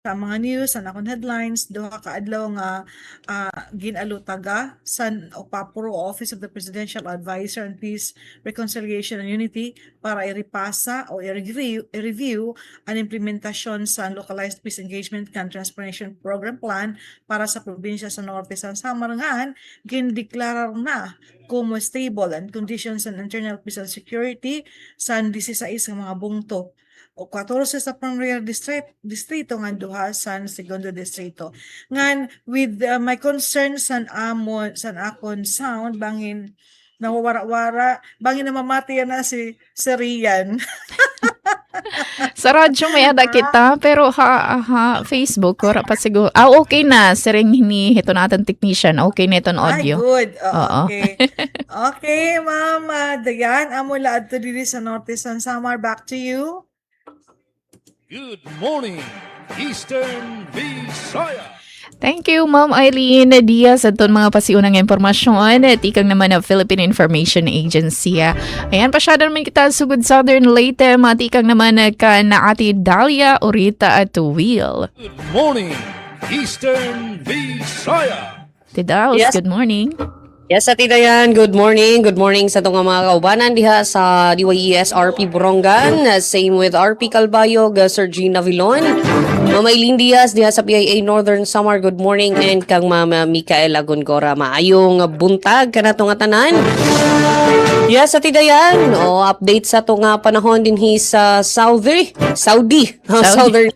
sa mga news sa akong headlines duha ka adlaw nga ginalutaga o PAPRO Office of the Presidential Advisor on Peace, Reconciliation and Unity para irepasa o i-review ang implementasyon sa Localized Peace Engagement and Transformation Program Plan para sa probinsya sa Norte sa Samarangan. Gindeklarar na como stable and conditions and internal peace and security sa 16 nga mga bungto o 14 sa Premier Distrito nga duha sa Segundo Distrito. Ngan with my concern san akon sound bangin nawawara-wara bangin na mamati na si Rian. Sa radyo may ada kita, pero Facebook, wala pa siguro. Okay na, siring ni hito natin technician. Okay na itong Ay, audio. good. Oo. Okay. Okay, Mama Dayan, amo laad to diri sa Norte San Samar. Back to you. Good morning, Eastern Visaya. Thank you, Ma'am Eileen Diaz at mga pasiunang impormasyon at ikang naman ng Philippine Information Agency. Ayan, pasyado naman kita sugod Southern Leyte, matikang naman ka na Ate Dalia Orita at Will. Good morning, Eastern Visaya. Tidaos, Yes. good morning. Yes, Ati Dayan, good morning. Good morning sa itong mga kaubanan diha sa DYES RP Borongan. Same with RP Calbayog, Sir Gina Vilon. Mama Eileen Diaz diha sa PIA Northern Samar, good morning. And kang Mama Micaela Gongora, maayong buntag ka na itong tanan. Yes, Ati Dayan, update sa itong panahon din sa Saudi. Southern.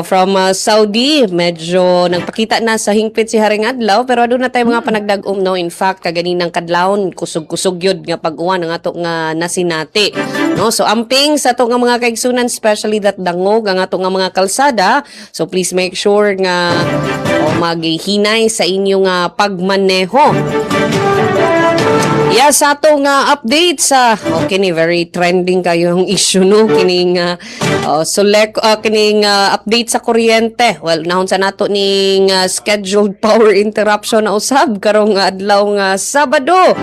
From Saudi, medyo nagpakita na sa hingpit si Haring Adlaw, pero doon na tayo mga panagdagom, no? In fact, kaganinang kadlawon, kusog-kusog yun nga pag-uwan ng ato nga nasinati. No? So, amping sa ato nga mga kaigsunan, especially that dangog ang ato nga mga kalsada. So, please make sure nga maghihinay sa inyong pagmaneho. Yes, sa atong update sa kini very trending kayo yung issue no kining kining update sa kuryente. Well, nahon sa nato ning scheduled power interruption na usab karong adlaw nga Sabado.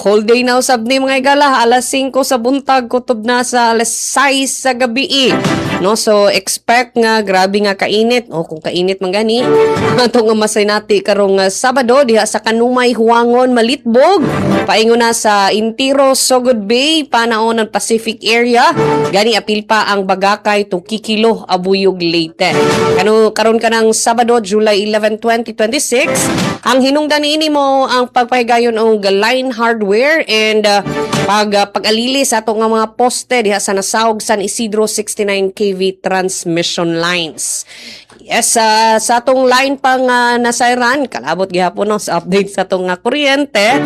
Whole day na usab ni mga igala, alas 5 sa buntag kutob na sa alas 6 sa gabi. No, so expect nga grabe nga kainit. Kung kainit man gani, ato nga masinati karong Sabado diha sa Kanumay, Huangon, Malitbog. Paingon na sa Intiro, Sogod Bay, Panaon ng Pacific area. Gani apil pa ang Bagakay to Kikilo, Abuyog, Leyte. Karon ka ng Sabado, July 11, 2026. Ang hinungdan niini mo ang pagpahigayon og line hardware and pag-alili sa ato nga mga poste diha sa Nasawg, San Isidro 69 kV transmission lines. Yes, sa atong line pang nasairan, kalabot gihapon no, sa update sa atong kuryente.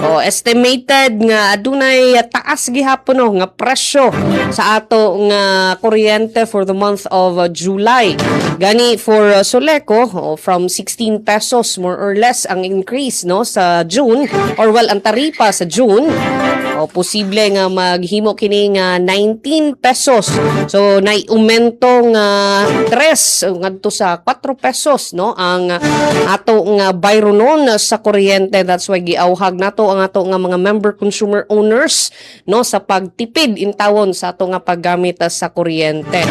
Estimated nga adunay taas gihapon no, nga presyo sa ato nga kuryente for the month of July. Gani for Soleco, from 16 pesos more or less ang increase no sa June, or well ang taripa sa June. Posible nga maghimo kini nga 19 pesos. So naiumento nga 3 ngadto sa 4 pesos no ang ato nga bayronon sa kuryente. That's why giawhag nato ang ato nga mga member consumer owners no sa pagtipid in tawon sa ato nga paggamit sa kuryente.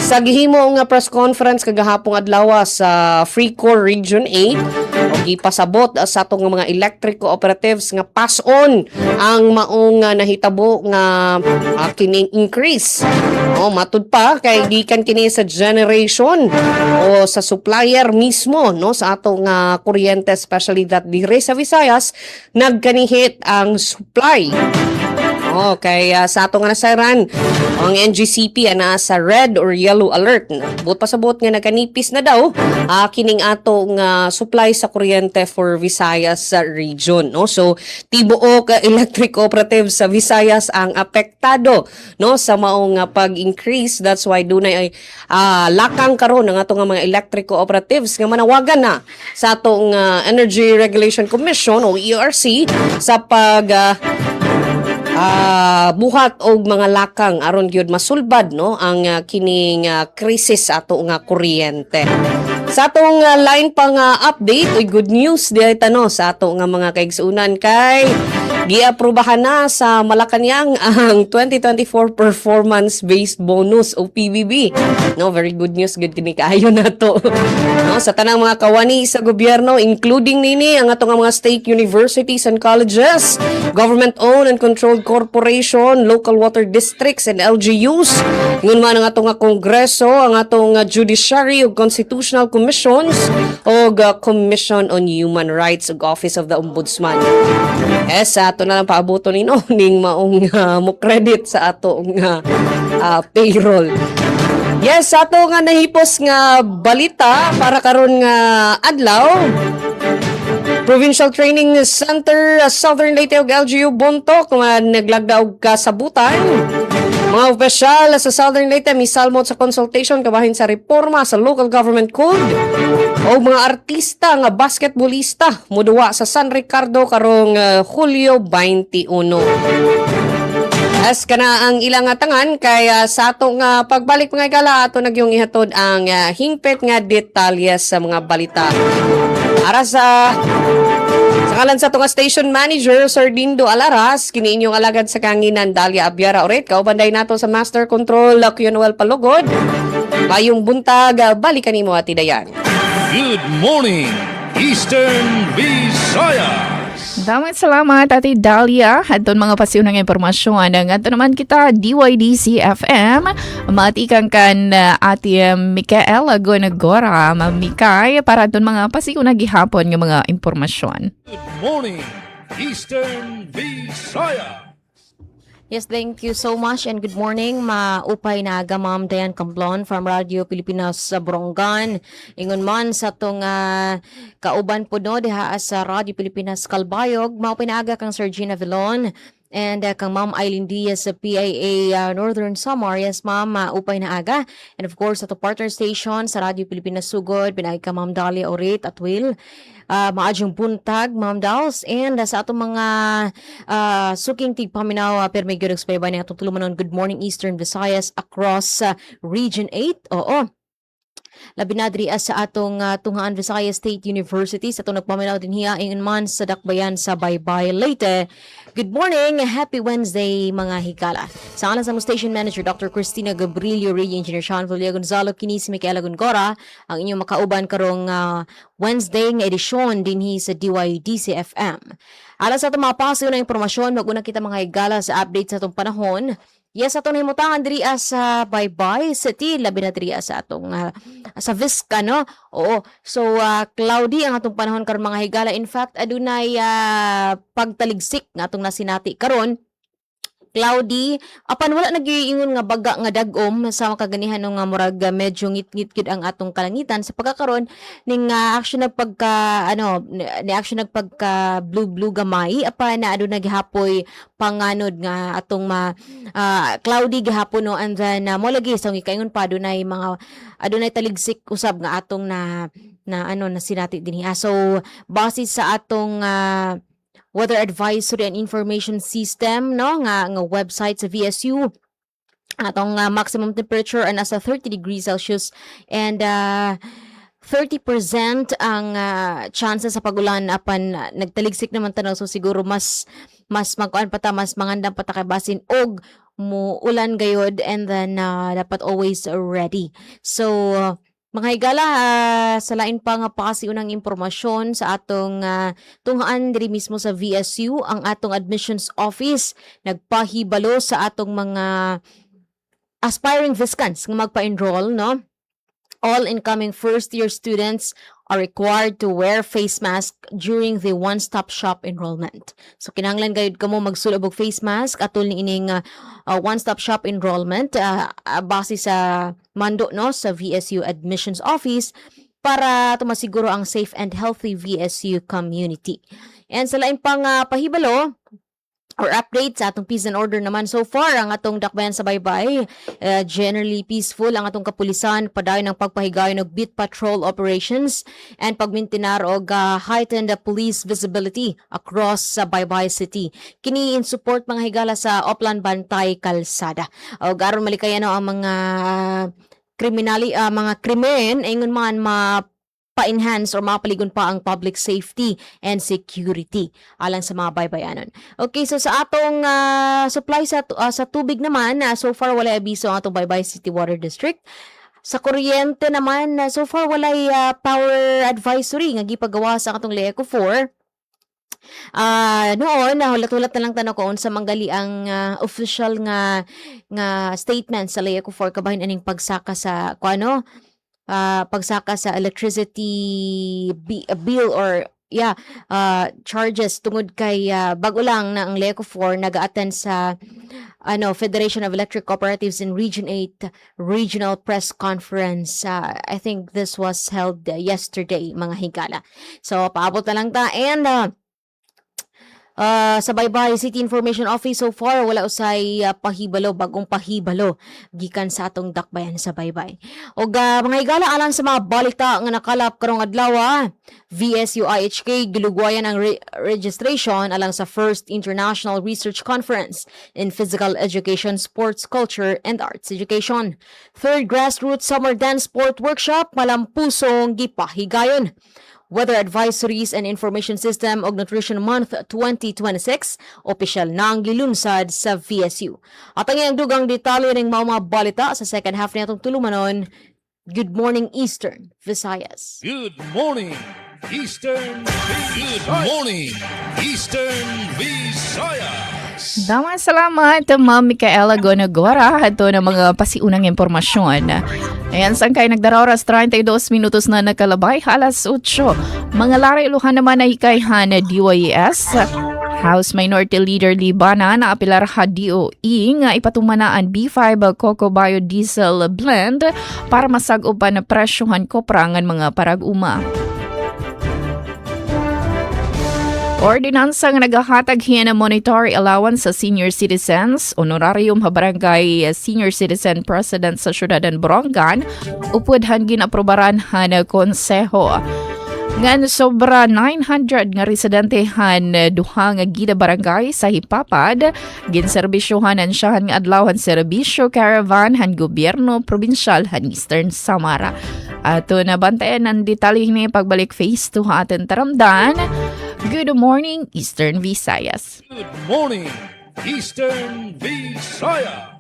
Sa gihimo nga press conference kagahapong adlaw sa Freecore Region 8, gipasabot sa atong mga electric cooperatives nga pass on ang maong nahitabo nga kining increase. Matud pa kay gikan kini sa generation o sa supplier mismo no sa atong kuryente, especially that dire sa Visayas nagkanihit ang supply. Okay, sa atong nasairan, ang NGCP ana sa red or yellow alert. Buot pasabot nga nagkanipis na daw kining atong supply sa kuryente for Visayas region. No? So, tibuok electric cooperatives sa Visayas ang apektado no sa maong pag-increase. That's why dunay lakang karon ng atong mga electric cooperatives nga manawagan na sa atong Energy Regulation Commission o ERC sa pag buhat og mga lakang aron gyud masulbad no ang kining krisis ato nga kuryente. Sa atong line pang update, good news diay no sa ato nga mga kaigsunan kay Giaprubahan na sa Malacañang ang 2024 Performance-Based Bonus o PBB. No, very good news, good kini kaayo na to. No, sa tanang mga kawani sa gobyerno, including nini ang atong mga state universities and colleges, government-owned and controlled corporation, local water districts and LGUs, ngun man ang atong kongreso, ang atong judiciary ug constitutional commissions o Commission on Human Rights ug Office of the Ombudsman. Sa ato na lang paaboto ni ning maong mo credit sa ato nga payroll. Yes, sa ato nga nahipos nga balita para karon nga adlaw. Provincial Training Center Southern Leyte ug LGU Bontoc nga naglagda og kasabutan. Mga opisyal sa Southern Leyte misalmot sa consultation kabahin sa reforma sa local government code o mga artista nga basketballista muduwa sa San Ricardo karong Hulyo 21. As kana ang ilang tangan kaya sa ato nga pagbalik mga gala ato nagyong ihatod ang hingpit nga detalye sa mga balita. Para sa ngalan sa tunga station manager Sir Dindo Alaras, kini inyong alagad sa kanginan Dalia Abiara Oret, kaubanday nato sa Master Control Kyonwell Palugod. Mayong buntag, balikan nimo ati dayan. Good morning, Eastern Visayas. Daming salamat, Ate Dalia. Aton mga pasiunang impormasyon. Ato naman kita, DYDC FM. Matikang kan Ate Mikael Agonagora. Mamikay para aton mga pasiunang gihapon ng mga impormasyon. Good morning, Eastern Visayas. Yes, thank you so much and good morning. Maupay na aga Ma'am Dayan Camblon from Radio Pilipinas sa Borongan. Ingon man sa tong kauban po no diha sa Radio Pilipinas Kalbayog. Maupay na aga kang Sir Gina Vilon and kang Ma'am Eileen Diaz sa PIA Northern Samar. Yes, Ma'am, upay na aga. And of course, sa to partner station sa Radio Pilipinas Sugod, pinay ka Ma'am Dalia Orit at Will. Maadyong buntag, Ma'am Dals, and sa atong mga suking tigpaminaw, permay gyud explain na atong tulumanon. Good morning Eastern Visayas across Region 8. Oo. Labi na diri sa atong Tungaan Visayas State University sa atong nagpaminaw din hiya ingon man sa dakbayan sa Baybay Leyte. Good morning, happy Wednesday mga higala. Sa ngalan sa station manager Dr. Cristina Gabrilio, Radio Engineer Sean Villa Gonzalo, kini si Micaela Gongora, ang inyong makauban karong Wednesday nga edisyon dinhi sa DYDC FM. Alas sa atong mga paso na impormasyon, maguna kita mga higala sa update sa atong panahon. Yes, atong himutangan diri sa Baybay City, labi na diri sa atong sa Vizca, no? Oo. So cloudy ang atong panahon karon mga higala. In fact, adunay pagtaligsik nga atong nasinati karon. Cloudy, apan wala nagiingon nga baga nga dagom sa makaganihan nga murag medyo ngit-ngit gid ang atong kalangitan sa pagkakaron ning action nagpagka ni action nagpagka blue gamay apan na aduna gihapoy panganod nga atong cloudy gihapon no, and then mo lagi sa gikaingon pa adunay taligsik usab nga atong na sinati dinhi. So base sa atong Weather Advisory and Information System, no, nga website sa VSU, atong maximum temperature ay nasa 30 degrees Celsius and 30% ang chances sa pagulan apan nagtaligsik naman tanaw, so siguro mas magkuan pa ta, mas mangandam pa ta kay basin og mo ulan gayod, and then dapat always ready. So mga higala, sa lain pa nga pakasiunang impormasyon sa atong tunghaan diri mismo sa VSU, ang atong admissions office nagpahibalo sa atong mga aspiring Viscans nga magpa-enroll, no? All incoming first-year students are required to wear face mask during the one-stop shop enrollment. So kinahanglan gayud kamo magsulod og face mask atol ni ining one-stop shop enrollment base sa mando no sa VSU admissions office para tumasiguro ang safe and healthy VSU community. And sa lain pang pahibalo or update sa atong peace and order naman, so far ang atong dakbayan sa Baybay generally peaceful. Ang atong kapulisan padayon ng pagpahigayon og beat patrol operations and pagmintinar og heightened police visibility across sa Baybay City. Kini in support mga higala sa Oplan Bantay Kalsada. Og aron malikayan ang mga krimen ingon man pa-enhance or mapaligon pa ang public safety and security alang sa mga baybayanon. Okay, so sa atong supply sa tubig naman, so far wala abiso ang atong Baybay City Water District. Sa kuryente naman, so far walay power advisory nga gipagawa sa atong LECO 4. Noon nahulat-hulat na lang tanong ko sa manggali ang official nga statement sa LECO 4 kabahin aning pagsaka sa pagsaka sa electricity bill or charges tungod kay bago lang na ang LECO 4 nag-attend sa Federation of Electric Cooperatives in Region 8 Regional Press Conference. I think this was held yesterday, mga higala. So paabot na lang ta and sa Baybay City Information Office so far wala usay bagong pahibalo gikan sa atong dakbayan sa Baybay. Og mga higala alang sa mga balita nga nakalap karong adlaw, VSU IHK gilugwayan ang registration alang sa First International Research Conference in Physical Education, Sports, Culture, and Arts Education. Third Grassroots Summer Dance Sport Workshop malampusong gipahigayon. Weather Advisories and Information System og Nutrition Month 2026 opisyal na ang gilunsad sa VSU. At ang dugang detalye ng mga balita sa second half nitong tulumanon. Good morning Eastern Visayas. Good morning, Eastern Visayas. Good morning, Eastern Visayas. Damang salamat, Ma'am Micaela Gonagora. Ito na mga pasiunang impormasyon. Ayan, saan kayo nagdaraoras 32 minutos na nakalabay, alas 8. Mga lari iluhan naman ay ikayhan na DYES. House Minority Leader Libana na apilar ha DOE nga ipatumanaan B5 Coco Biodiesel Blend para masag-o pa na presyohan koprangan mga parag-uma. Ordinansa nga nagahatag hiya na monetary allowance sa senior citizens, honorarium ha barangay senior citizen president sa syudadan Borongan, upudhan ginaprobaran ha na konseho. Ngan sobra 900 nga residente han duha nga gida barangay sa Hipapad, ginserbisyohan siya nga adlawan serbisyo caravan han gobyerno probinsyal han Eastern Samara. Ato na bantayan ang detalye ni pagbalik phase 2 ha atin taramdan. Good morning, Eastern Visayas. Good morning, Eastern Visayas.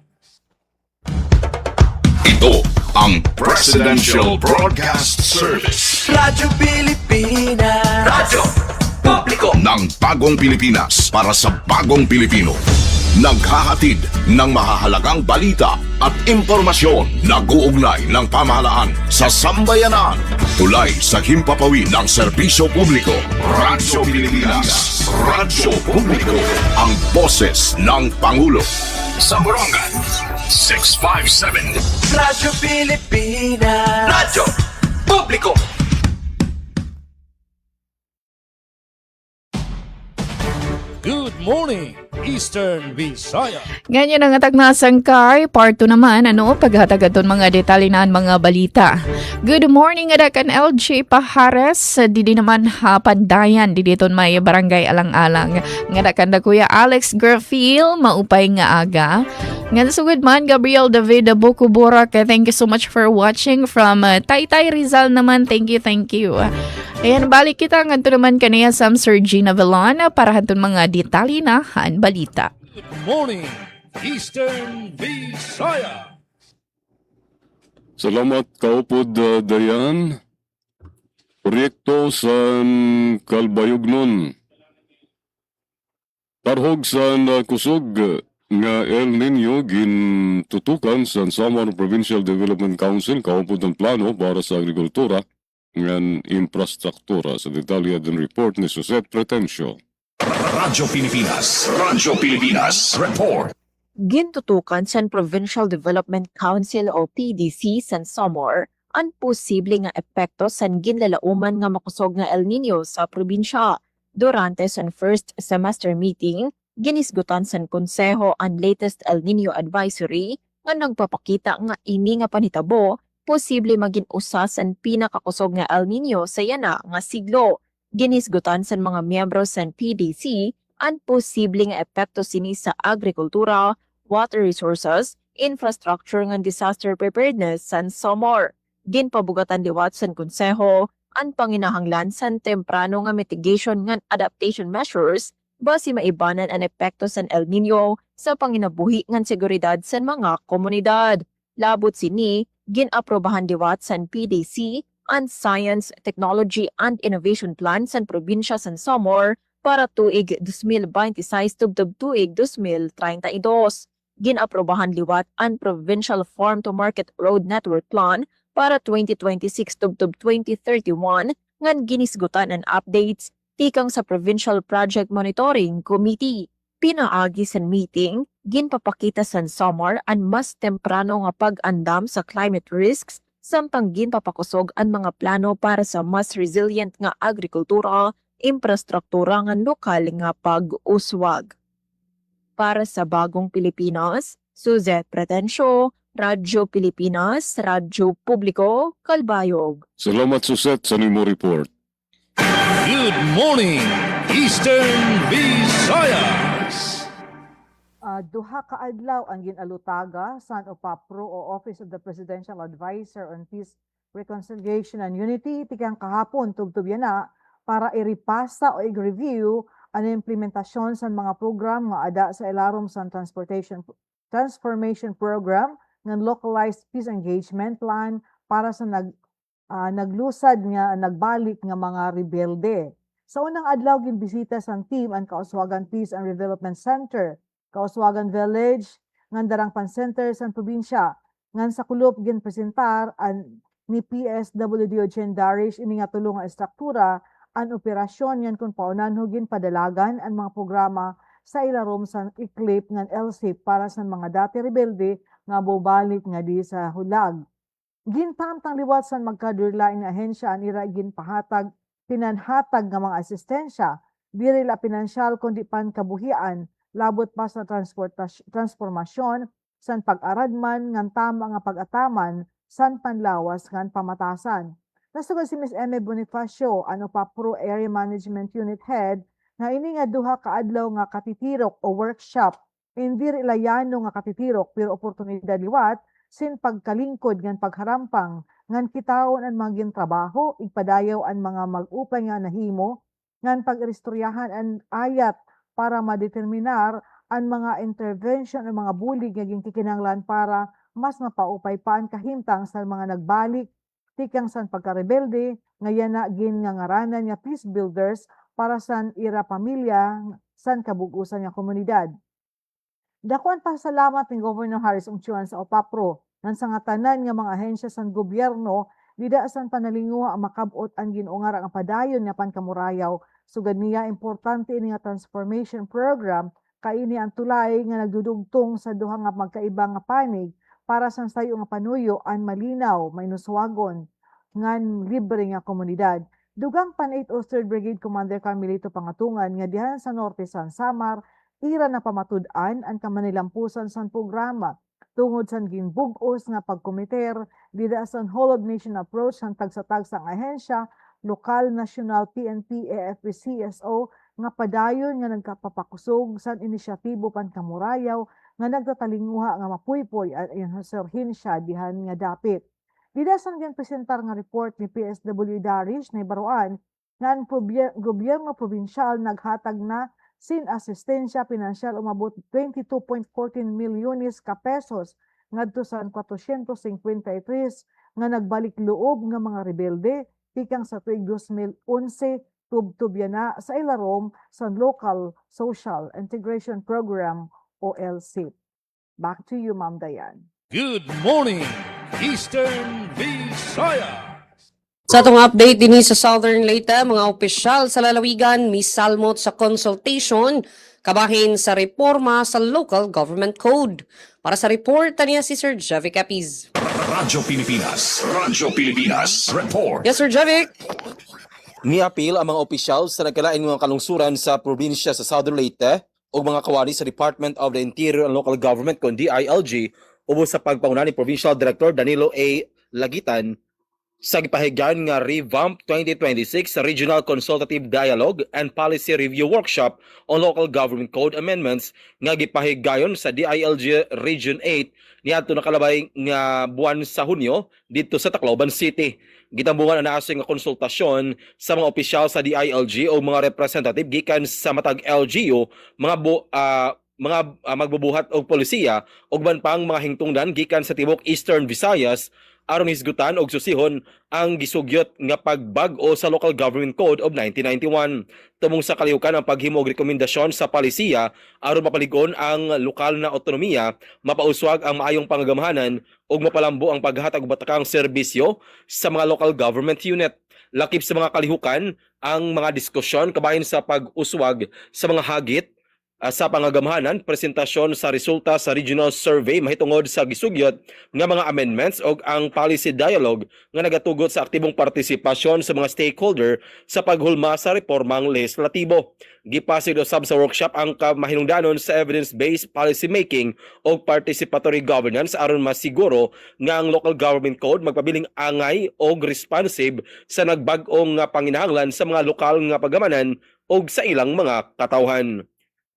Ito ang Presidential Broadcast Service. Radyo Pilipinas. Radyo Publiko Ng bagong Pilipinas para sa bagong Pilipino. Naghahatid ng mahahalagang balita at impormasyon na guugnay ng pamahalaan sa sambayanan. Tulay sa himpapawid ng serbisyo publiko. Radyo Pilipinas. Radyo Publiko. Ang boses ng Pangulo. Sa Borongan, 657. Radyo Pilipinas. Radyo Publiko. Good morning, Eastern Visayas. Ganyan ang atag na sangkay. Part 2 naman, paghatag aton mga detalyinan mga balita. Good morning, adakan LJ Pahares. Didi naman pandayan. Didi ton may barangay alang-alang. Ngadakan da Kuya Alex Garfield, maupay nga aga. Nga sugod man, Gabriel David Bokuborak. Thank you so much for watching from Taytay Rizal naman. Thank you. Ayan, balik kita nganto naman kaniya Sam Sir Gina Villon para hanton mga detalye na han balita. Good morning, Eastern Visayas. Salamat kaupod Dayan. Proyekto sa Kalbayognon. Tarhog sa kusog nga El Nino gintutukan sa Samar Provincial Development Council kaupod ng plano para sa agrikultura ng infrastruktura. Sa detalye din report ni Jose Pretencio. Radyo Pilipinas. Radyo Pilipinas. Report. Gintutukan sa Provincial Development Council o PDC sa Samar ang posible nga epekto sa ginlalauman nga makusog nga El Nino sa probinsya. Durante sa first semester meeting, ginisgutan sa konseho ang latest El Nino advisory nga nagpapakita nga ini nga panitabo posible maging usas ang pinakakusog nga El Nino sa yana nga siglo. Ginisgutan sa mga miyembro sa PDC ang posible nga epekto sini sa agrikultura, water resources, infrastructure nga disaster preparedness sa Samar. Ginpabugatan liwat sa konseho ang panginahanglan sa temprano nga mitigation nga adaptation measures basi maibanan ang epekto sa El Nino sa panginabuhi ng seguridad sa mga komunidad. Labot sini, ginaprobahan diwat sa PDC ang Science, Technology and Innovation Plan sa probinsya sa Samar para tuig 2026 tubtub tuig 2032. Ginaprobahan liwat ang Provincial Farm to Market Road Network Plan para 2026 tubtub 2031 ngan ginisgutan ang updates tikang sa Provincial Project Monitoring Committee. Pinaagi sa meeting, ginpapakita sa Samar ang mas temprano nga pag-andam sa climate risks samtang ginpapakusog ang mga plano para sa mas resilient nga agrikultura, infrastruktura nga lokal nga pag-uswag. Para sa Bagong Pilipinas, Suzette Pretencio, Radyo Pilipinas, Radyo Publiko, Kalbayog. Salamat Suset sa nimo report. Good morning, Eastern Visayas. Duha ka adlaw ang ginalutaga sa OPAPRO o Office of the Presidential Advisor on Peace, Reconciliation and Unity tikang kahapon tubtub yana para iripasa o i-review ang implementasyon sa mga program nga ada sa ilarom sa Transformation Program ng Localized Peace Engagement Plan para sa naglusad nga nagbalik nga mga rebelde. Sa unang adlaw ginbisita sa team ang Kauswagan Peace and Development Center, Kauswagan Village, ngan Darangpan Center sa probinsya. Ngan sa kulop ginpresentar ni PSWD Eugene Darish ini nga tulong nga estruktura ang operasyon yan kung paunanho ginpadalagan ang mga programa sa ilarom sa iklip ng LCIP para sa mga dati rebelde nga bobalik nga di sa hulag. Gintamtang liwat sa magkadurlaing ahensya ang ira ginpahatag pinanhatag nga mga asistensya, diri la pinansyal kundi pan kabuhian, labot pa sa transformasyon, san pag-aradman, ngan tama nga pag-ataman, san panlawas, ngan pamatasan. Nasugod si Ms. Eme Bonifacio, ano pa Pro Area Management Unit Head, nga ini nga duha kaadlaw nga katitirok o workshop, hindi ilayano nga katitirok, pero oportunidad liwat, sin pagkalingkod ngan pagharampang, ngan kitawon ang mga gintrabaho, ipadayaw ang mga mag-upay nga nahimo, ngan pag-istoryahan ang ayat para madeterminar ang mga intervention ang mga bulig nga ginkikinanglan para mas mapaupay pa ang kahimtang sa mga nagbalik, tikang san pagkarebelde, ngayon na ngaranan nga peace builders para san ira pamilya, san kabugusan nga komunidad. Dakuan pa salamat ni Governor Harris Umchuan sa OPAPRO nang sa nga tanan nga mga ahensya sa gobyerno dida asan panalinguha ang makabot ang ginuungar ang padayon nga pankamurayaw sugad niya importante ini nga transformation program kaini ang tulay nga nagdudugtong sa duha nga magkaiba nga panig para sa sayo nga panuyo ang malinaw may nuswagon ngan libre nga komunidad. Dugang pan 803rd Brigade Commander Carmelito Pangatungan nga dihan sa norte San Samar ira na pamatud-an ang kamanilampusan sa programa tungod sa ginbugos nga pagkomiter dida sa whole of nation approach sa tag-sa-tag sang ahensya, lokal, national, PNP, AFP, CSO nga padayon nga nagkapapakusog sa inisyatibo pankamurayaw nga nagtatalinguha nga mapuypoy at inhaserhin siya dihan nga dapit. Dida sa presentar nga report ni PSW Darish na ibaruan nga ang gobyerno probinsyal naghatag na sin asistensya pinansyal umabot 22.14 milyones ka pesos ngadto sa 453 nga nagbalik loob nga mga rebelde tikang sa tuig 2011 tubtub na sa ilarom sa Local Social Integration Program o LCIP. Back to you, Ma'am Dayan. Good morning, Eastern Visayas. Sa atong update din sa Southern Leyte, mga opisyal sa lalawigan misalmot sa consultation kabahin sa reforma sa Local Government Code. Para sa report niya si Sir Javic Capiz. Radyo Pilipinas Report. Yes, Sir Javic. Niapil ang mga opisyal sa nagkalain mga kalungsuran sa probinsya sa Southern Leyte o mga kawani sa Department of the Interior and Local Government kung DILG ubos sa pagpanguna ni Provincial Director Danilo A. Lagitan sa gipahigyan nga Revamp 2026 sa Regional Consultative Dialogue and Policy Review Workshop on Local Government Code Amendments nga gipahigayon sa DILG Region 8 niadto nakalabay nga buwan sa Hunyo dito sa Tacloban City. Gitambungan na naasing nga konsultasyon sa mga opisyal sa DILG o mga representative gikan sa matag LGU, mga magbubuhat og polisiya ug man pang mga hingtungdan gikan sa tibok Eastern Visayas aron hisgutan og susihon ang gisugyot nga pagbag-o sa Local Government Code of 1991. Tumong sa kalihukan ang paghimo og rekomendasyon sa palisiya aron mapaligon ang lokal na otonomiya, mapauswag ang maayong pangagamahanan ug mapalambo ang paghatag og batakang serbisyo sa mga local government unit. Lakip sa mga kalihukan ang mga diskusyon kabahin sa pag-uswag sa mga hagit sa pangagamahanan, presentasyon sa resulta sa regional survey mahitungod sa gisugyot nga mga amendments o ang policy dialogue nga nagatugot sa aktibong partisipasyon sa mga stakeholder sa paghulma sa reformang legislatibo. Gipasid usab sa workshop ang mahinungdanon sa evidence-based policy making o participatory governance aron masiguro nga ang local government code magpabiling angay o responsive sa nagbag-ong nga panginahanglan sa mga lokal nga pagamanan o sa ilang mga katawhan.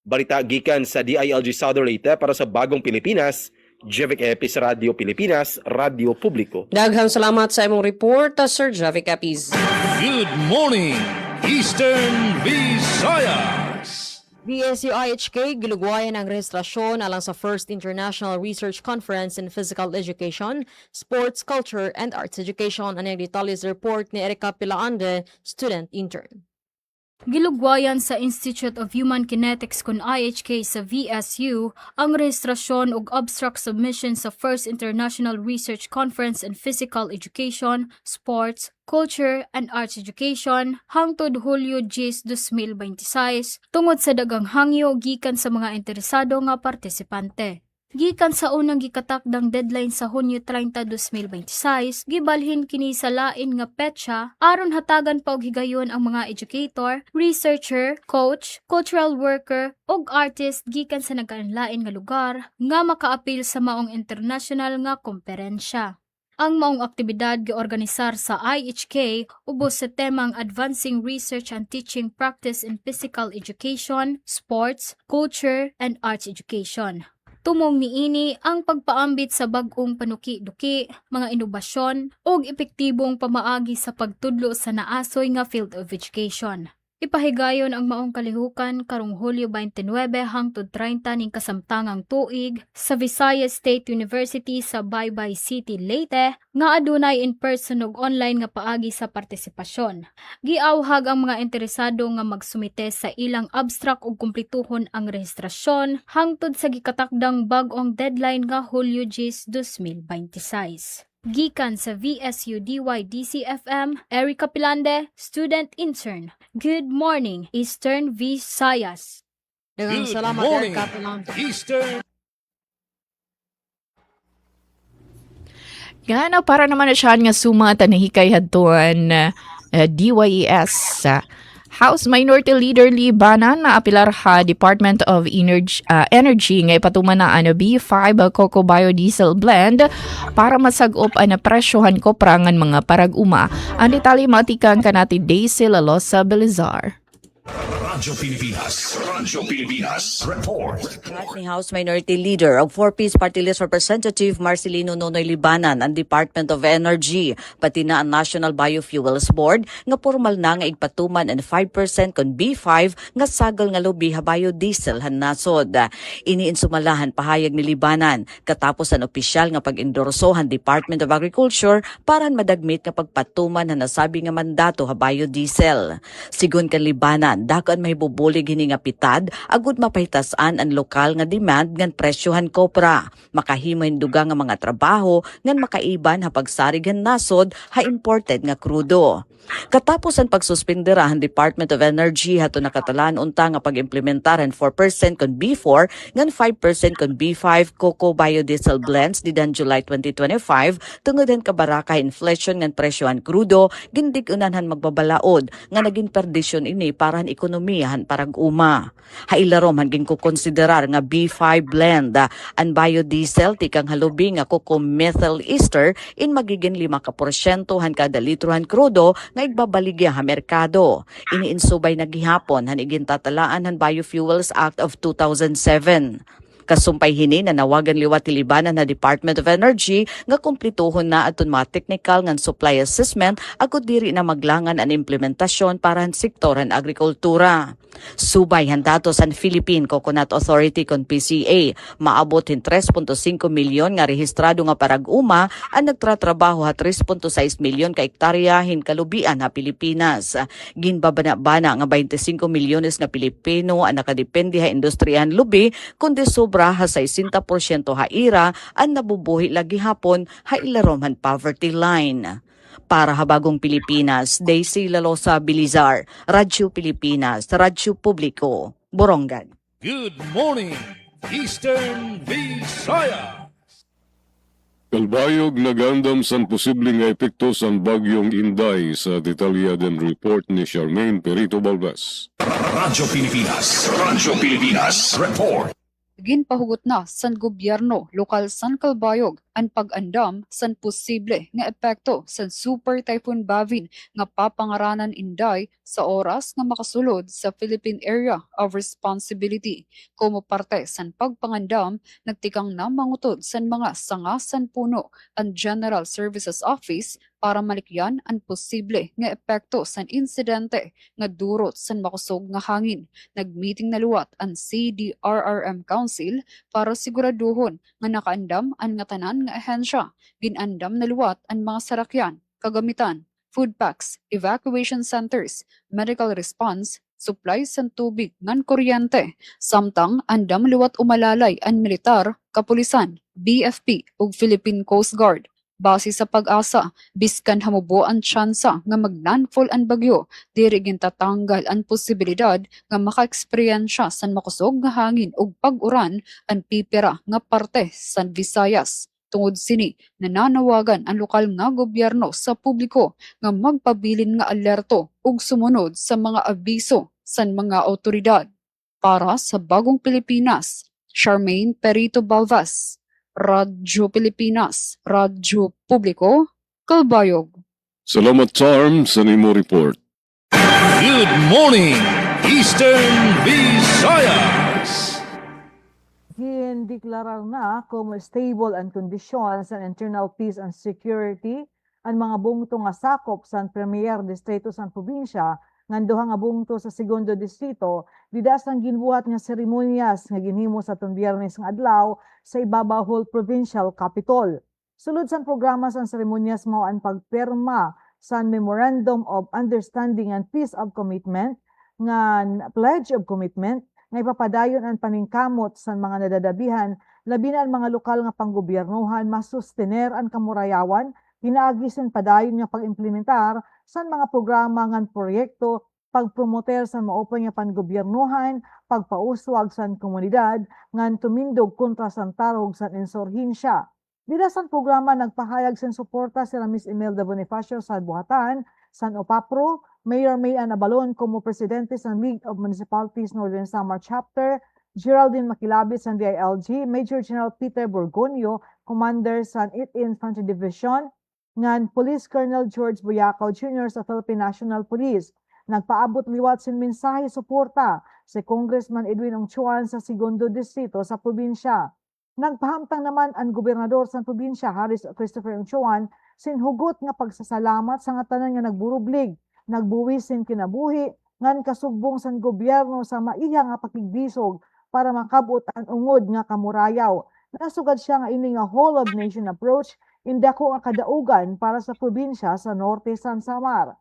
Balita gikan sa DILG Southern Leyte para sa Bagong Pilipinas, Jevic Epis, Radio Pilipinas, Radio Publiko. Daghang salamat sa imong report, Sir Javic Apis. Good morning, Eastern Visayas. BSU-IHK gilugwayan ang rehistrasyon alang sa First International Research Conference in Physical Education, Sports, Culture, and Arts Education. Ang detalye sa report ni Erica Pilaande, student intern. Gilugwayan sa Institute of Human Kinetics kun IHK sa VSU ang rehistrasyon ug abstract submission sa First International Research Conference in Physical Education, Sports, Culture, and Arts Education hangtod Hulyo 10, 2026 tungod sa daghang hangyo gikan sa mga interesado nga partisipante. Gikan sa unang gikatakdang deadline sa Hunyo 30, 2026, gibalhin kini sa lain nga petsa aron hatagan pa og higayon ang mga educator, researcher, coach, cultural worker ug artist gikan sa nagkalain nga lugar nga makaapil sa maong international nga komperensya. Ang maong aktibidad giorganisar sa IHK ubos sa temang Advancing Research and Teaching Practice in Physical Education, Sports, Culture, and Arts Education. Tumong niini ang pagpaambit sa bag-ong panuki-duki, mga inobasyon, ug epektibong pamaagi sa pagtudlo sa naasoy nga field of education. Ipahigayon ang maong kalihukan karong Hulyo 29 hangtod 30 ning kasamtangang tuig sa Visayas State University sa Baybay City, Leyte nga adunay in-person ug online nga paagi sa partisipasyon. Giawhag ang mga interesado nga magsumite sa ilang abstract ug kumplituhon ang rehistrasyon hangtod sa gikatakdang bag-ong deadline nga Hulyo 10, 2026. Gikan sa VSU DYDC-FM, Erica Pilande, student intern. Good morning, Eastern Visayas. Daghang Good salamat, morning, Erica Pilande. Eastern. Gana para naman na siya nga sumata na hikay hadton DYES. House Minority Leader Lee Banan na apilar ha Department of Energy nga ipatuman na B5 Coco Biodiesel Blend para masagop ang presyohan ko prangan mga parag-uma. Ang detalye matikan kanati Daisy Lalosa Belizar. Radyo Pilipinas Report. Ni House Minority Leader of 4-piece Party List Representative Marcelino Nonoy Libanan ang Department of Energy pati na ang National Biofuels Board nga formal na nga igpatuman and 5% kon B5 nga sagal nga lubiha biodiesel han nasod. Iniinsumalahan pahayag ni Libanan katapos ang opisyal nga pag-endorso han Department of Agriculture para madagmit nga pagpatuman han nasabi nga mandato ha biodiesel. Sigon kan Libanan dakan mahibubulig hini nga pitad agud mapahitasan ang lokal nga demand ngan presyohan kopra makahimo hinduga nga mga trabaho ngan makaiban ha pagsarig han nasod ha imported nga krudo. Katapos ang pagsuspendera ang Department of Energy hato nakatalaan unta nga pag-implementaran 4% kon B4 ngan 5% kon B5 cocoa biodiesel blends didan July 2025 tungod hen kabaraka inflation ngan presyohan krudo gindig-unan han magbabalaod nga naging perdisyon ini para han ekonomiyahan parag uma. Hailarom han ginkukonsiderar nga B5 blend ang biodiesel tikang halubi nga cocoa methyl ester in magiging 5% han kada litro han krudo nga igbabaligya ha merkado. Iniinsubay na gihapon han igintatalaan han Biofuels Act of 2007. Kasumpay hini na nawagan liwat Libanan na Department of Energy nga kumplituhon na aton mga technical nga supply assessment agud diri na maglangan ang implementasyon para sa sektoran agrikultura. Subay handato sa Philippine Coconut Authority kon PCA maabot hin 3.5 milyon nga rehistrado nga parag-uma ang nagtratrabaho ha 3.6 milyon ka hektarya hin kalubian ha Pilipinas. Ginbabana-bana nga 25 milyones na Pilipino ang nakadepende ha industriyan lubi kundi sobra ha 60% ha ira ang nabubuhi lagi hapon ha ilarom han poverty line. Para habagong Pilipinas, Daisy Lalosa Bilizar, Radyo Pilipinas, Radyo Publiko, Borongan. Good morning, Eastern Visayas. Kalbayog nagandam san posibleng nga epekto san bagyong Inday sa detalyadan report ni Charmaine Perito Balbas. Radyo Pilipinas. Radyo Pilipinas. Report. Ginpahugot na san gobyerno lokal san Kalbayog ang pag-andam san posible nga epekto san Super Typhoon Bavin nga papangaranan Inday sa oras nga makasulod sa Philippine Area of Responsibility. Como parte san pagpangandam, nagtikang na mangutod san mga sangasan puno ang General Services Office para malikyan ang posible nga epekto san insidente nga durot san makusog nga hangin. Nagmeeting na luwat ang CDRRM Council para siguraduhon nga nakaandam ang nga tanan nga ahensya. Ginandam na luwat ang mga sarakyan, kagamitan, food packs, evacuation centers, medical response, supplies sa tubig ngan kuryente. Samtang andam liwat umalalay ang militar, kapulisan, BFP ug Philippine Coast Guard. Base sa pag-asa, biskan hamubo ang tsansa nga mag-landfall ang bagyo, diri gintatanggal ang posibilidad nga maka-eksperyensya sa makusog nga hangin ug pag-uran ang pipira nga parte sa Visayas. Tungod sini, nananawagan ang lokal nga gobyerno sa publiko nga magpabilin nga alerto ug sumunod sa mga abiso sa mga awtoridad. Para sa Bagong Pilipinas, Charmaine Perito Balbas, Radyo Pilipinas, Radyo Publiko, Kalbayog. Salamat Charm sa nimo report. Good morning, Eastern Visayas. Gindeklarar na como stable ang kondisyon sa internal peace and security ang mga bungto nga sakop sa Premier Distrito sa probinsya nganduha nga bungto sa segundo distrito didas ang ginbuhat nga seremonyas nga ginhimo sa tong Biyernes nga adlaw sa Ibabahol Provincial Capitol. Sulod sa programa sa seremonyas mao ang pagpirma sa Memorandum of Understanding and Peace of Commitment nga Pledge of Commitment nga ipapadayon ang paningkamot sa mga nadadabihan labi na ang mga lokal nga panggobyernohan masustener ang kamurayawan hinaagisen padayon nga pag-implementar sa mga programa ngan proyekto, pagpromoter sa maopen nga pangobyernohan, pagpauswag sa komunidad, ngan tumindog kontra sa tarog sa insurhensya. Dila sa programa nagpahayag sa suporta si Miss Imelda Bonifacio sa buhatan, San Opapro, Mayor Mayan Abalon como presidente sa League of Municipalities Northern Samar Chapter, Geraldine Makilabit sa DILG, Major General Peter Borgonio, Commander sa 8th Infantry Division, ngan Police Colonel George Boyacao Jr. sa Philippine National Police. Nagpaabot liwat sin mensahe suporta si Congressman Edwin Ongchuan sa Segundo Distrito sa probinsya. Nagpahamtang naman ang gobernador sa probinsya Harris Christopher Ongchuan sin hugot nga pagsasalamat sa nga tanan nga nagburublig, nagbuwis sin kinabuhi, ngan kasugbong sa gobyerno sa maiya nga pakigbisog para makabot ang ungod nga kamurayaw. Nasugad siya nga ini nga whole of nation approach indako ang kadaugan para sa probinsya sa Norte San Samar.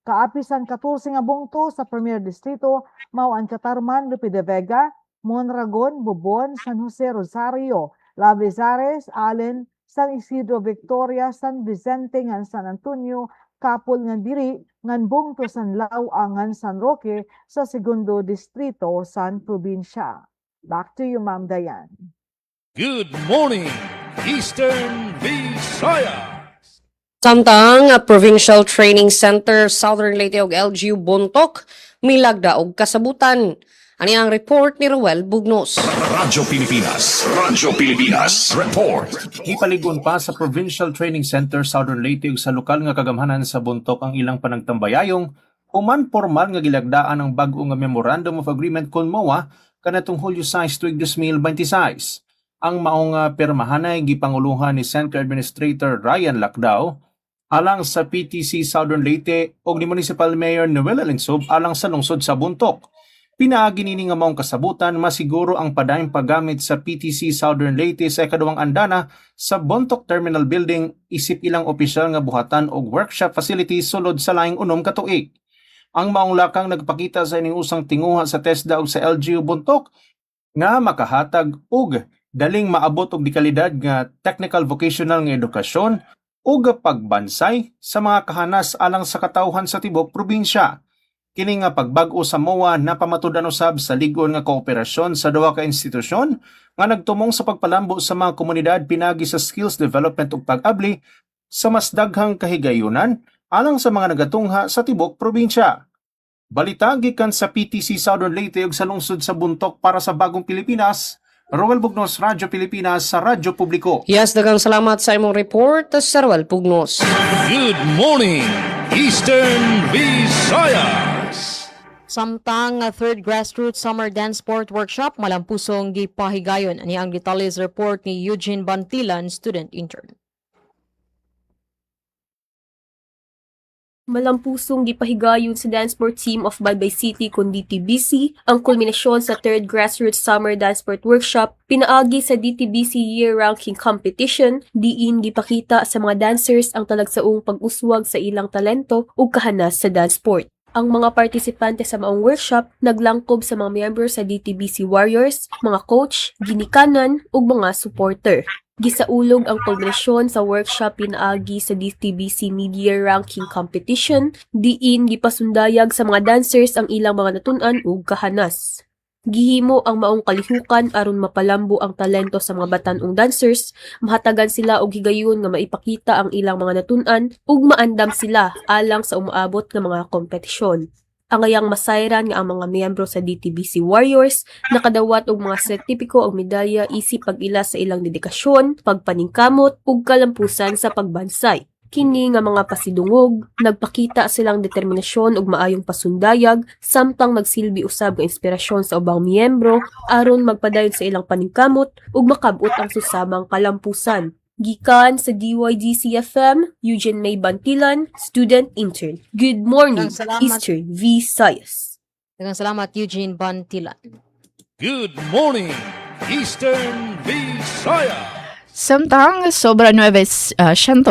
Kaapisan 14 nga bungto sa Premier Distrito, mao ang Catarman, Lupi de Vega, Mondragon, Bobon, San Jose Rosario, Lavizares, Allen, San Isidro Victoria, San Vicente ngan San Antonio, Kapol ngan diri ngan bungto San Lao ngan San Roque sa Segundo Distrito San Probinsya. Back to you, Ma'am Dayan. Good morning, Eastern Visayas. Samtang Provincial Training Center Southern Leyte ug LGU Bontok milagda og kasabutan. Ani ang report ni Roel Bugnos. Radyo Pilipinas. Radyo Pilipinas. Report. Ipaligon pa sa Provincial Training Center Southern Leyte ug sa lokal nga kagamhanan sa Bontok ang ilang panagtambayayong human formal nga gilagdaan ang bag-o nga Memorandum of Agreement kon MOA kanatong Hulyo 6 tuig 2026. Ang maong pirmahanay gipanguluhan ni Center Administrator Ryan Lacdao alang sa PTC Southern Leyte ug ni Municipal Mayor Noel Alinsub alang sa lungsod sa Buntok. Pinaagi nini nga maong kasabutan masiguro ang padayong paggamit sa PTC Southern Leyte sa ikaduhang andana sa Bontoc Terminal Building isip ilang opisyal nga buhatan og workshop facility sulod sa laing unom ka tuig. Ang maong lakang nagpakita sa iniusang tinguha sa TESDA ug sa LGU Bontoc nga makahatag og daling maabot og dikalidad nga technical vocational nga edukasyon ug pagbansay sa mga kahanas alang sa katawhan sa tibok probinsya. Kini nga pagbag-o sa MOA napamatudan usab sa ligon nga kooperasyon sa duha ka institusyon nga nagtumong sa pagpalambo sa mga komunidad pinagi sa skills development ug pag-abli sa mas daghang kahigayunan alang sa mga nagatungha sa tibok probinsya. Balita gikan sa PTC Southern Leyte ug sa lungsod sa Buntok para sa Bagong Pilipinas. Roel Bugnos, Radyo Pilipinas sa Radyo Publiko. Yes, daghang salamat sa imong report, Sir Roel Bugnos. Good morning, Eastern Visayas. Samtang third grassroots summer dance sport workshop malampusong gipahigayon ani ang detalles report ni Eugene Bantilan, student intern. Malampusong gipahigayon sa dance sport team of Baybay City kun DTBC ang kulminasyon sa third grassroots summer dance sport workshop pinaagi sa DTBC year ranking competition diin gipakita sa mga dancers ang talagsaong pag-uswag sa ilang talento ug kahanas sa dance sport. Ang mga partisipante sa maong workshop naglangkob sa mga miyembro sa DTBC Warriors, mga coach, ginikanan ug mga supporter. Gisaulog ang kulminasyon sa workshop pinaagi sa DTBC Mid-Year Ranking Competition, diin gipasundayag sa mga dancers ang ilang mga natun-an ug kahanas. Gihimo ang maong kalihukan aron mapalambo ang talento sa mga batan-ong dancers, mahatagan sila og higayon nga maipakita ang ilang mga natun-an ug maandam sila alang sa umaabot nga mga kompetisyon. Angayang masayran nga ang mga miyembro sa DTBC Warriors nakadawat og mga sertipiko o medalya isip pag-ila sa ilang dedikasyon, pagpaningkamot ug kalampusan sa pagbansay. Kini nga mga pasidungog, nagpakita silang determinasyon ug maayong pasundayag samtang nagsilbi usab nga inspirasyon sa ubang miyembro aron magpadayon sa ilang paningkamot ug makabot ang susamang kalampusan. Gikan sa DYDC-FM, Eugene May Bantilan, student intern. Good morning, Eastern Visayas. Daghang salamat Eugene Bantilan. Good morning, Eastern Visayas. Samtang sobra 900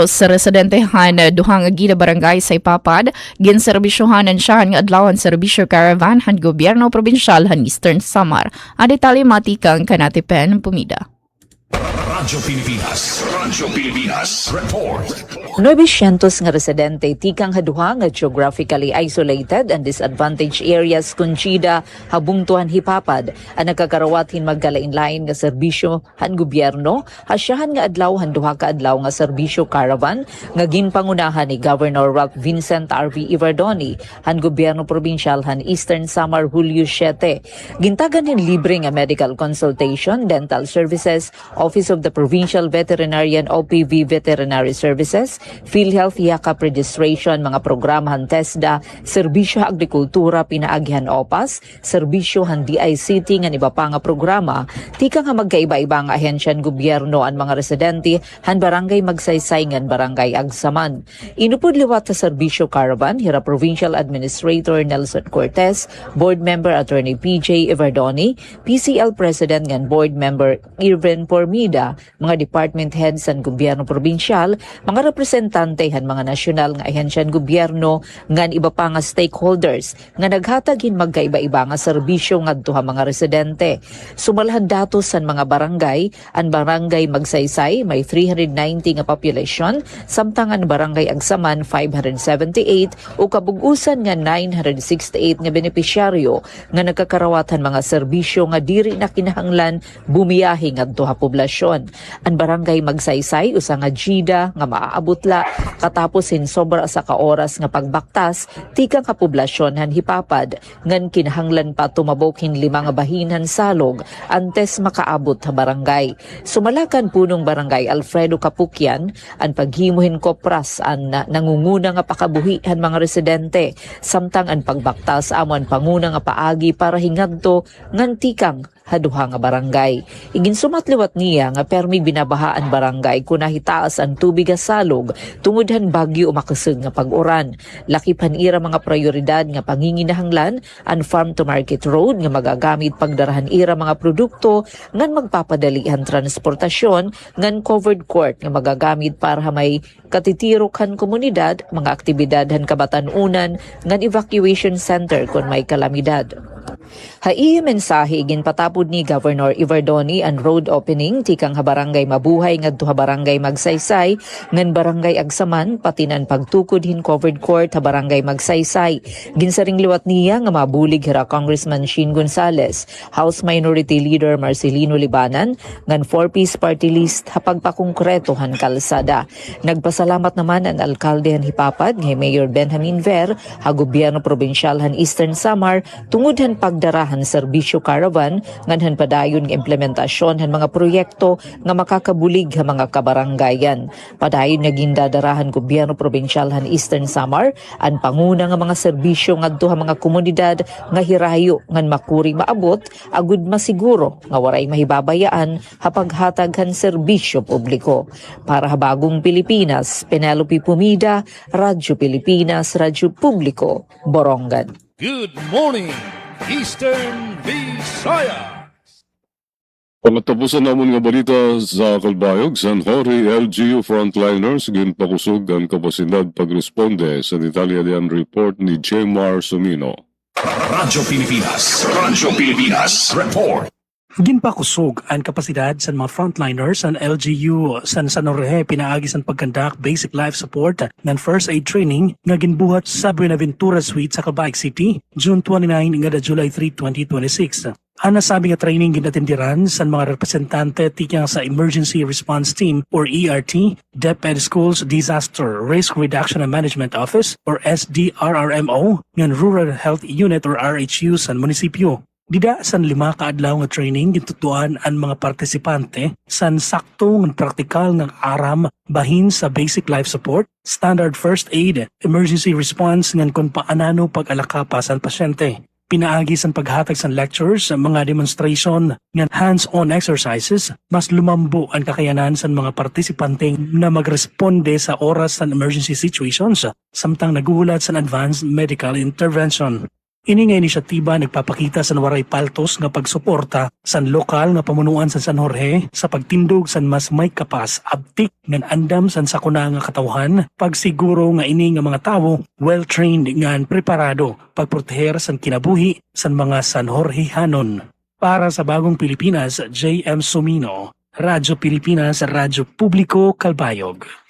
sa residentehan duhang gida barangay sa Ipapad, ginserbisyohanan siya nga adlawan serbisyo caravan han gobyerno probinsyal han Eastern Samar. Adetali matikang kanatipen pumida. Radyo Pilipinas report. 900 nga residente tikang haduha nga geographically isolated and disadvantaged areas kunchida habungtuhan hipapad ang nagkakarawathin magkalain-lain nga serbisyo han gobyerno hasyahan nga adlaw han duha ka adlaw nga serbisyo caravan nga ginpangunahan ni Governor Ralph Vincent R.V. Iverdoni han gobyerno probinsyal han Eastern Samar Hulyo 7. Gintagan ni libre nga medical consultation, dental services, Office of the Provincial Veterinarian OPV Veterinary Services, PhilHealth Yakap Registration, mga programahan TESDA, serbisyo agrikultura pinaagihan OPAS, serbisyo han DICT nga iba pa nga programa, tika nga magkaiba-iba nga ahensyan gobyerno ang mga residente han barangay magsaysay ngan barangay Agsaman. Inupod liwat sa serbisyo caravan, hira Provincial Administrator Nelson Cortez, Board Member Attorney PJ Iverdoni, PCL President ngan Board Member Irvin Formida, mga department heads sa gobyerno probinsyal, mga representante han mga nasyonal nga ahensyan gobyerno ngan iba pa nga stakeholders nga naghatagin magkaiba-iba nga serbisyo ngadto ha mga residente. Sumalahan datos san mga barangay, ang barangay Magsaysay may 390 nga population, samtang ang barangay Agsaman 578 o kabugusan nga 968 nga benepisyaryo nga nagkakarawatan mga serbisyo nga diri na kinahanglan bumiyahe ngadto ha poblasyon. sitwasyon. Ang barangay Magsaysay usa nga jida nga maaabotla katapos sobra sa ka oras nga pagbaktas tika ka poblasyon han hipapad ngan kinahanglan pa tumabok 5 nga bahinhan salog antes makaabot sa barangay. Sumalakan punong barangay Alfredo Capukyan ang paghimuhin kopras ang nangunguna nga pakabuhihan mga residente samtang ang pagbaktas amon panguna nga paagi para hingadto ngan tikang haduha nga barangay. Igin sumatliwat niya nga permi binabahaan barangay kung nahitaas ang tubig nga salog tungod bagyo umakaseg nga pag-uran. Laki panira mga prioridad nga panginginahanglan ang farm to market road nga magagamit pagdarahan ira mga produkto ngan magpapadali ang transportasyon ngan covered court nga magagamit para may katitirokan komunidad mga aktibidad han kabatan-unan ngan evacuation center kung may kalamidad. Haiya mensahe igin patapod ni Governor Ivardoni ang road opening tikang habarangay mabuhay ngadto habarangay Magsaysay ngan barangay Agsaman pati nan pagtukod covered court habarangay Magsaysay. Ginsaring liwat niya nga mabulig hira Congressman Shin Gonzales, House Minority Leader Marcelino Libanan ngan 4-piece party list hapagpakongkreto han kalsada. Nagpasalamat naman ang alkalde han hipapad nga Mayor Benjamin Ver ha gobyerno probinsyal han Eastern Samar tungod han pagdarahan serbisyo caravan nganhan padayon nga implementasyon han mga proyekto nga makakabulig ha mga kabaranggayan. Padayon nga gindadarahan gobyerno probinsyal han Eastern Samar ang panguna nga mga serbisyo ngadto ha mga komunidad nga hirayo ngan makuri maabot agud masiguro nga waray mahibabayaan ha paghatag han serbisyo publiko. Para ha bagong Pilipinas, Penelope Pumida, Radyo Pilipinas, Radyo Publiko, Borongan. Good morning, Eastern Visayas! Pagkatapusan namon nga balita sa Kalbayog, San Jorge LGU frontliners ginpakusog ang kapasidad pagresponde sa detalye diyan report ni Jmar Sumino. Radyo Pilipinas Report. Ginpakusog ang kapasidad sa mga frontliners ang LGU San Jorge pinaagi sa pagkandak basic life support ng first aid training nga ginbuhat sa Buenaventura Suite sa Calbayog City, June 29 ngada July 3, 2026. Ang nasabi nga training ginatindiran sa mga representante tikang sa Emergency Response Team or ERT, DepEd Schools Disaster Risk Reduction and Management Office or SDRRMO, ng Rural Health Unit or RHU sa munisipyo. Dida san 5 kaadlaw nga training gitutuan ang mga partisipante san sakto ng praktikal ng aram bahin sa basic life support, standard first aid, emergency response ngan kung paanano pag-alakapa sa pasyente. Pinaagi sa paghatag sa lectures, mga demonstration, ng hands-on exercises, mas lumambo ang kakayanan sa mga partisipante na magresponde sa oras sa emergency situations, samtang naguhulat sa advanced medical intervention. Ini nga inisyatiba nagpapakita sa waray paltos nga pagsuporta sa lokal nga pamunuan sa San Jorge sa pagtindog sa mas may kapas abtik ng andam sa sakuna nga katawhan, pagsiguro nga ini nga mga tawo well-trained nga preparado pagproteher sa kinabuhi sa mga San Jorgehanon. Para sa Bagong Pilipinas, J.M. Sumino, Radyo Pilipinas, Radyo Publiko, Calbayog.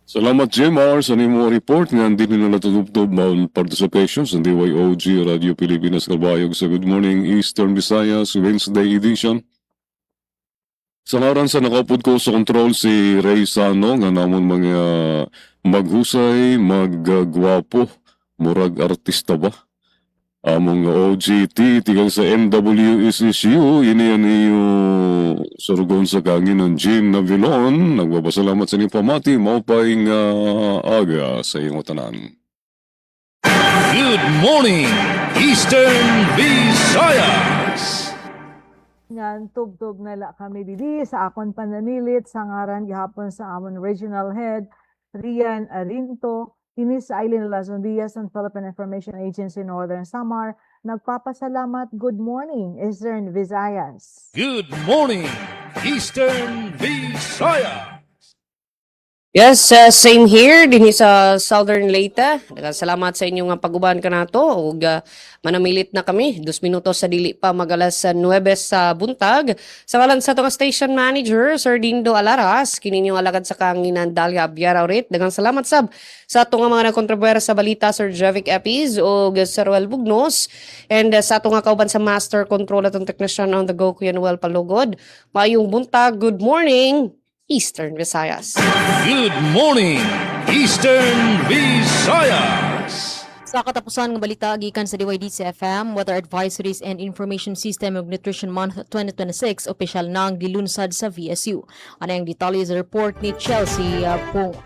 Salamat Jmar sa nimo report nga hindi na natutubtob maun participation sa DYOG Radio Pilipinas Calbayog sa Good Morning Eastern Visayas Wednesday edition. Sa ngaran sa nakapod ko sa control si Ray Sano nga namon mga maghusay, maggwapo, murag artista ba? Among OGT, tigang sa NWSSU, ini yan iyo surugon sa kangin ng Jean Navilon. Nagbabasalamat sa inyong pamati, maupay nga aga sa iyong tanan. Good morning, Eastern Visayas! Ngan tubtog na la kami didi sa akon pananilit sa ngaran gihapon sa amon regional head Rian Arinto kini sa Island Luzon, Diaz and Philippine Information Agency Northern Samar. Nagpapasalamat. Good morning, Eastern Visayas. Good morning, Eastern Visayas! Yes, same here dinhi sa Southern Leyte. Salamat sa inyong pag-uban ka nato ug manamilit na kami 2 minutos sa dili pa magalas 9 sa buntag. Sa ngalan sa atong station manager Sir Dindo Alaras, kini ninyong alagad sa kanginan Dalia Abiara urit. Daghang salamat sab sa atong mga nagkontribuyer sa balita Sir Jevic Epiz ug Sir Ruel Bugnos, and sa atong kauban sa Master Control atong technician on the go Kuya Noel Palugod. Maayong buntag, good morning Eastern Visayas. Good morning, Eastern Visayas. Sa katapusan ng balita gikan sa DYDC FM, Weather Advisories and Information System of Nutrition Month 2026 opisyal na ang gilunsad sa VSU. Ano ang detalye sa report ni Chelsea Pong.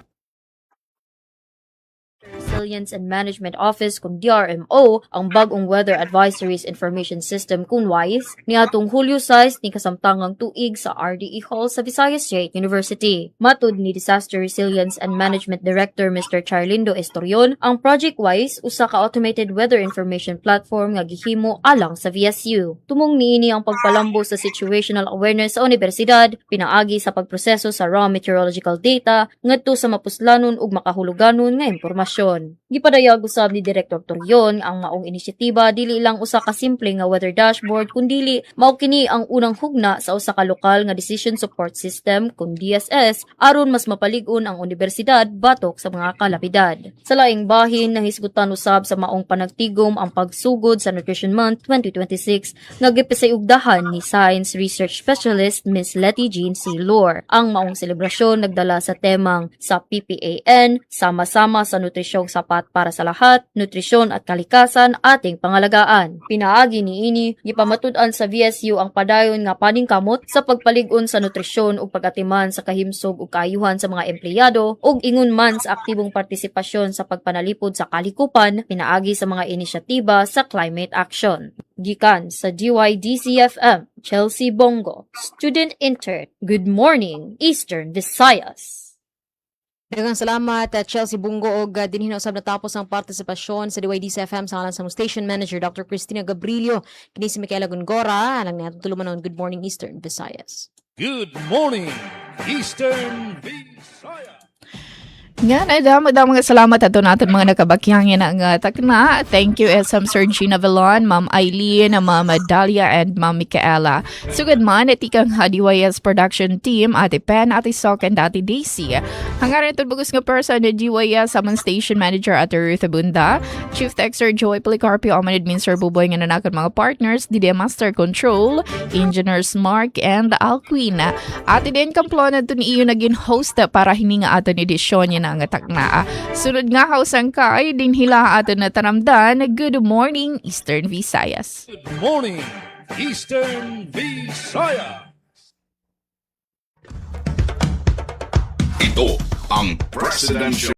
Resilience and Management Office kung DRMO ang bagong Weather Advisories Information System kung WISE niadtong Hulyo 6 ni kasamtangang tuig sa RDE Hall sa Visayas State University. Matud ni Disaster Resilience and Management Director Mr. Charlindo Estorion, ang Project WISE usa ka automated weather information platform nga gihimo alang sa VSU. Tumong niini ang pagpalambo sa situational awareness sa universidad, pinaagi sa pagproseso sa raw meteorological data ngadto sa mapuslanon ug makahuluganon nga impormasyon. Gipadayag usab ni Direktor Torion ang maong inisyatiba dili lang usa ka simple nga weather dashboard kundi mao kini ang unang hugna sa usa ka lokal nga decision support system kun DSS aron mas mapalig-on ang universidad batok sa mga kalapidad. Sa laing bahin nahisgutan usab sa maong panagtigom ang pagsugod sa Nutrition Month 2026 nga gipisayugdahan ni Science Research Specialist Ms. Letty Jean C. Lore. Ang maong selebrasyon nagdala sa temang sa PPAN, sama-sama sa nutrisyong sapat para sa lahat, nutrisyon at kalikasan ating pangalagaan. Pinaagi niini gipamatud-an sa VSU ang padayon nga paningkamot sa pagpalig-on sa nutrisyon ug pagatiman sa kahimsog ug kaayuhan sa mga empleyado ug ingon man sa aktibong partisipasyon sa pagpanalipod sa kalikupan, pinaagi sa mga inisyatiba sa climate action. Gikan sa DYDC-FM, Chelsea Bongo, Student Intern. Good morning, Eastern Visayas. Daghang salamat Chelsea Bungo og dinhi na usab natapos ang partisipasyon sa DYDC FM sa ngalan sa station manager Dr. Cristina Gabrilio, kini si Micaela Gongora, alang niya tutulumanon. Good morning Eastern Visayas. Good morning, Eastern Visayas. Nga na mga salamat ato natin mga nakabakyang yan ang takna. Thank you SM Sir Gina Velon, Ma'am Eileen, Ma'am Dalia, and Ma'am Micaela. Sugad man, itikang DYS production team, Ate Pen, Ate Sok, and Ate Daisy. Hangaran ito bagus nga person na DYS among station manager Ate Ruth Abunda, Chief Texter Joy Policarpio, Aman Admin Sir Buboy nga nanakad mga partners, DD Master Control, Engineers Mark, and Alquin. Ate din kamplon na ito ni iyo naging host para hininga ato ni edisyon yan ang takna. Sunod nga hausang kay din hila ato na taramdan. Good morning, Eastern Visayas. Good morning, Eastern Visayas. Ito ang Presidential